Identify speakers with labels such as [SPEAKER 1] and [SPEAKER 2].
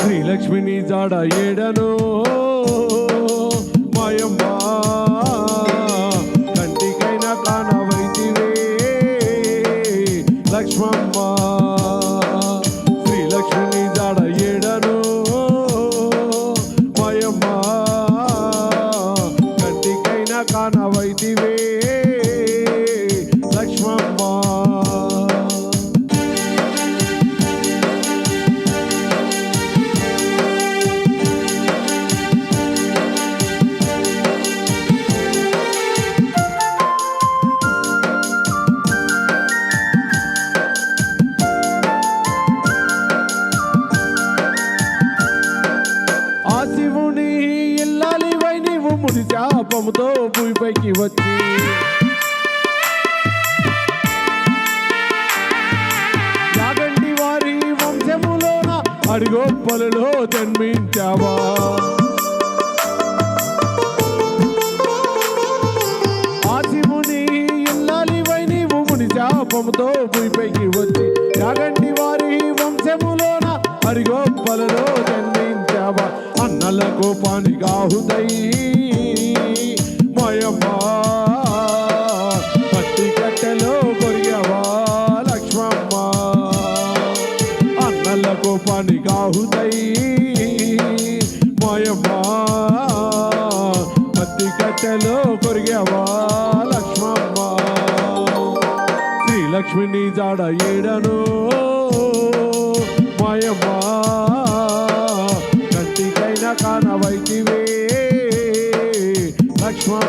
[SPEAKER 1] శ్రీలక్ష్మిని జాడ ఏడను మాయమ్మ కంటికైనా కానవైతివే లక్ష్మమ్మ శ్రీలక్ష్మిని జాడ ఏడను మాయమ్మ కంటికైనా కానవైతివే లక్ష్మమ్మ. శివుని ఇల్లాలివై నీవు ముడి శాపముతో భూమిపైకి వచ్చి యాగంటి వారి వంశములోన అడిగొప్పలలో జన్మించావా ఆ శివుని ఇల్లాలివై నీవు ముడి శాపముతో భూమిపైకి వచ్చి యాగంటి వారి వంశములోన అడిగొప్పలలో జన్మించావా అన్నల కోపానిగా హృదయ మాయమ్మ పత్తి కట్టెలో కొరిగావా లక్ష్మమ్మ అన్నల కోపానిగా హృదయ మాయమ్మ పత్తి కట్టెలో కొరిగావా లక్ష్మమ్మ శ్రీలక్ష్మిని జాడ ఏడను మాయమ్మ కానవైతివే లక్ష్మణ.